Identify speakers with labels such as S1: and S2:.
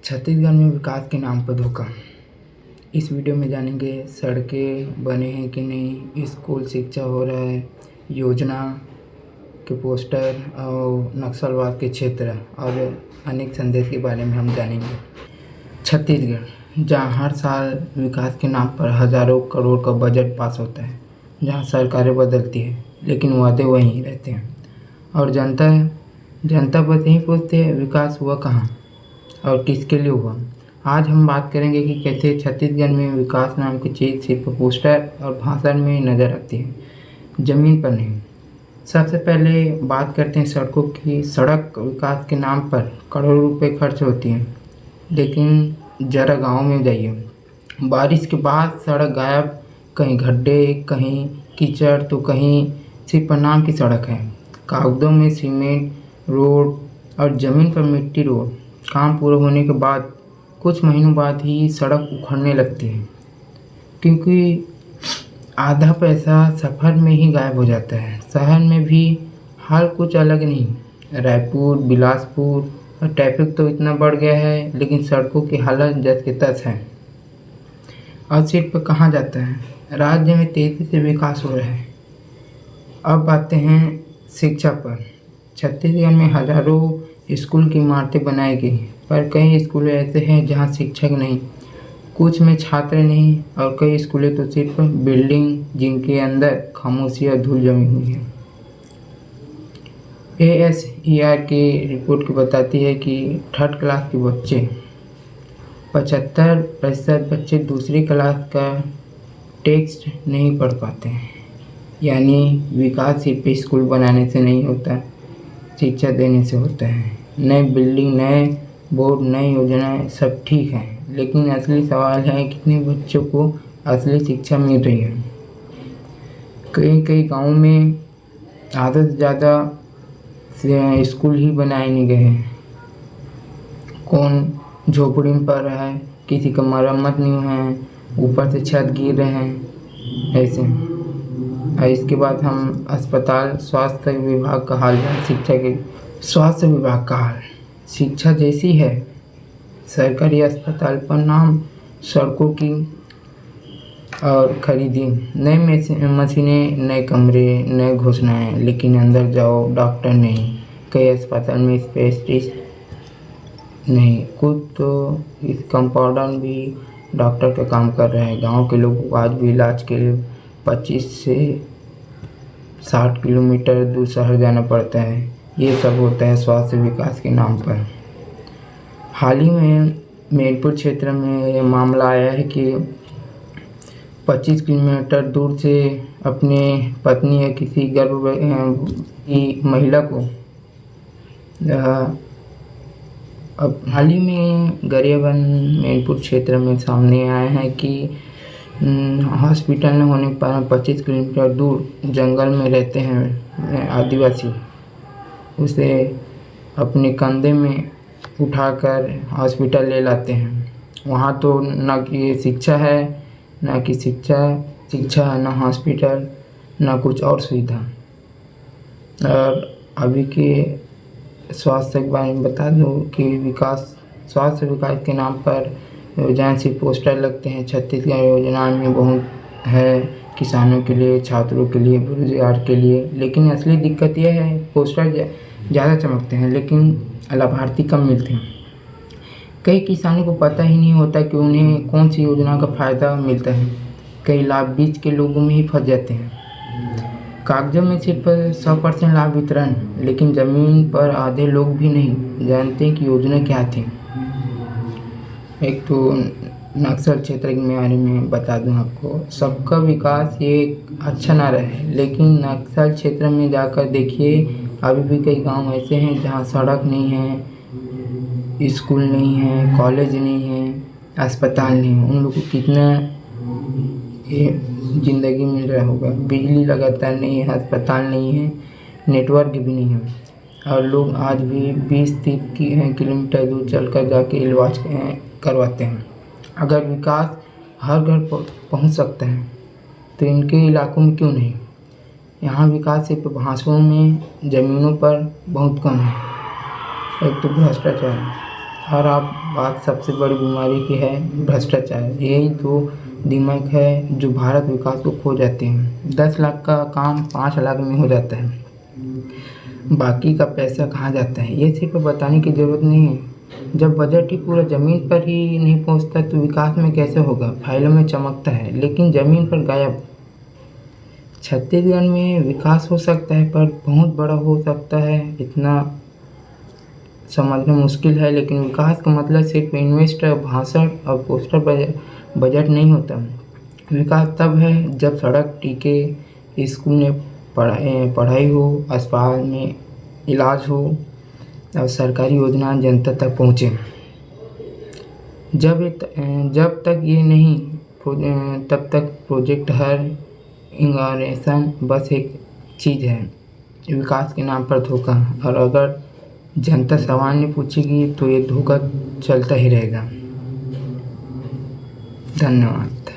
S1: छत्तीसगढ़ में विकास के नाम पर धोखा। इस वीडियो में जानेंगे सड़कें बने हैं कि नहीं, स्कूल शिक्षा हो रहा है, योजना के पोस्टर और नक्सलवाद के क्षेत्र और अनेक संदेश के बारे में हम जानेंगे। छत्तीसगढ़, जहाँ हर साल विकास के नाम पर हज़ारों करोड़ का बजट पास होता है, जहाँ सरकारें बदलती है लेकिन वादे वहीं रहते हैं और जनता बस यही पूछती है, विकास हुआ कहाँ और किसके लिए हुआ। आज हम बात करेंगे कि कैसे छत्तीसगढ़ में विकास नाम की चीज़ सिर्फ पोस्टर और भाषण में नज़र आती है, ज़मीन पर नहीं। सबसे पहले बात करते हैं सड़कों की। सड़क विकास के नाम पर करोड़ों रुपए खर्च होती हैं, लेकिन ज़रा गांव में जाइए, बारिश के बाद सड़क गायब, कहीं गड्ढे, कहीं कीचड़ तो कहीं सिर्फ नाम की सड़क है। कागजों में सीमेंट रोड और ज़मीन पर मिट्टी रोड। काम पूरा होने के बाद कुछ महीनों बाद ही सड़क उखड़ने लगती है, क्योंकि आधा पैसा सफ़र में ही गायब हो जाता है। शहर में भी हाल कुछ अलग नहीं। रायपुर, बिलासपुर और ट्रैफिक तो इतना बढ़ गया है, लेकिन सड़कों की हालत जस के तस है। और सिर्फ कहाँ जाता है, राज्य में तेज़ी से विकास हो रहा है। अब आते हैं शिक्षा पर। छत्तीसगढ़ में हज़ारों स्कूल की इमारतें बनाई गई, पर कई स्कूल ऐसे हैं जहां शिक्षक नहीं, कुछ में छात्र नहीं और कई स्कूलें तो सिर्फ बिल्डिंग जिनके अंदर खामोशी और धूल जमी हुई है। ASER की रिपोर्ट की बताती है कि थर्ड क्लास के बच्चे 75% बच्चे दूसरी क्लास का टेक्स्ट नहीं पढ़ पाते हैं। यानी विकास सिर्फ स्कूल बनाने से नहीं होता, शिक्षा देने से होता है। नए बिल्डिंग, नए बोर्ड, नई योजनाएं सब ठीक हैं, लेकिन असली सवाल है कितने बच्चों को असली शिक्षा मिल रही है। कई गाँव में आधे से ज़्यादा स्कूल ही बनाए नहीं गए हैं। कौन झोपड़ी में पड़ रहा है, किसी का मरम्मत नहीं हुआ है, ऊपर से छत गिर रहे हैं ऐसे। और इसके बाद हम अस्पताल, स्वास्थ्य विभाग का हाल है। स्वास्थ्य विभाग का हाल शिक्षा जैसी है। सरकारी अस्पताल पर नाम, सड़कों की और खरीदी, नई मशीनें, नए कमरे, नए घोषणाएं, लेकिन अंदर जाओ डॉक्टर नहीं। कई अस्पताल में स्पेशलिस्ट नहीं, कुछ तो इस कंपाउंडर भी डॉक्टर का काम कर रहे हैं। गांव के लोगों को आज भी इलाज के लिए 25 से 60 किलोमीटर दूर शहर जाना पड़ता है। ये सब होता है स्वास्थ्य विकास के नाम पर। हाल ही में मेरपुर क्षेत्र में ये मामला आया है कि 25 किलोमीटर दूर से अपने पत्नी या किसी गर्भवती महिला को अब हाल ही में गरियाबंद मेरपुर क्षेत्र में सामने आया है कि हॉस्पिटल न होने पर 25 किलोमीटर दूर जंगल में रहते हैं आदिवासी, उसे अपने कंधे में उठाकर हॉस्पिटल ले लाते हैं। वहाँ तो ना कि शिक्षा है, ना कि शिक्षा है, ना हॉस्पिटल, ना कुछ और सुविधा। और अभी के स्वास्थ्य के बारे में बता दूँ कि स्वास्थ्य विकास के नाम पर योजनाएं सिर्फ पोस्टर लगते हैं। छत्तीसगढ़ योजना में बहुत है, किसानों के लिए, छात्रों के लिए, बेरोजगार के लिए, लेकिन असली दिक्कत यह है पोस्टर ज़्यादा चमकते हैं लेकिन लाभार्थी कम मिलते हैं। कई किसानों को पता ही नहीं होता कि उन्हें कौन सी योजना का फ़ायदा मिलता है। कई लाभ बीच के लोगों में ही फंस जाते हैं। कागजों में सिर्फ 100% लाभ वितरण, लेकिन ज़मीन पर आधे लोग भी नहीं जानते कि योजना क्या थी। एक तो नक्सल क्षेत्र के बारे में बता दूं आपको, सबका विकास ये अच्छा ना रहे, लेकिन नक्सल क्षेत्र में जाकर देखिए, अभी भी कई गांव ऐसे हैं जहां सड़क नहीं है, स्कूल नहीं है, कॉलेज नहीं है, अस्पताल नहीं है। उन लोगों को कितना ये ज़िंदगी मिल रहा होगा। बिजली लगातार नहीं है, अस्पताल नहीं है, नेटवर्क भी नहीं है, और लोग आज भी 20-30 किलोमीटर दूर चलकर जाके इलाज करवाते हैं। अगर विकास हर घर पर पहुंच सकता है तो इनके इलाकों में क्यों नहीं। यहाँ विकास सिर्फ भाषणों में, ज़मीनों पर बहुत कम है। एक तो भ्रष्टाचार और आप बात सबसे बड़ी बीमारी की है भ्रष्टाचार। यही दो दिमाग है जो भारत विकास को खो जाते हैं। 10 लाख का काम 5 लाख में हो जाता है, बाकी का पैसा कहाँ जाता है ये सिर्फ बताने की ज़रूरत नहीं है। जब बजट ही पूरा ज़मीन पर ही नहीं पहुँचता तो विकास में कैसे होगा। फाइलों में चमकता है लेकिन ज़मीन पर गायब। छत्तीसगढ़ में विकास हो सकता है पर बहुत बड़ा हो सकता है, इतना समझना मुश्किल है। लेकिन विकास का मतलब सिर्फ इन्वेस्ट, भाषण और पोस्टर बजट नहीं होता। विकास तब है जब सड़क, टीके, स्कूल में पढ़ाई हो, अस्पताल में इलाज हो और सरकारी योजना जनता तक पहुँचे। जब तक ये नहीं तब तक प्रोजेक्ट हर इनॉग्रेशन बस एक चीज़ है, विकास के नाम पर धोखा। और अगर जनता सवाल नहीं पूछेगी तो ये धोखा चलता ही रहेगा। धन्यवाद।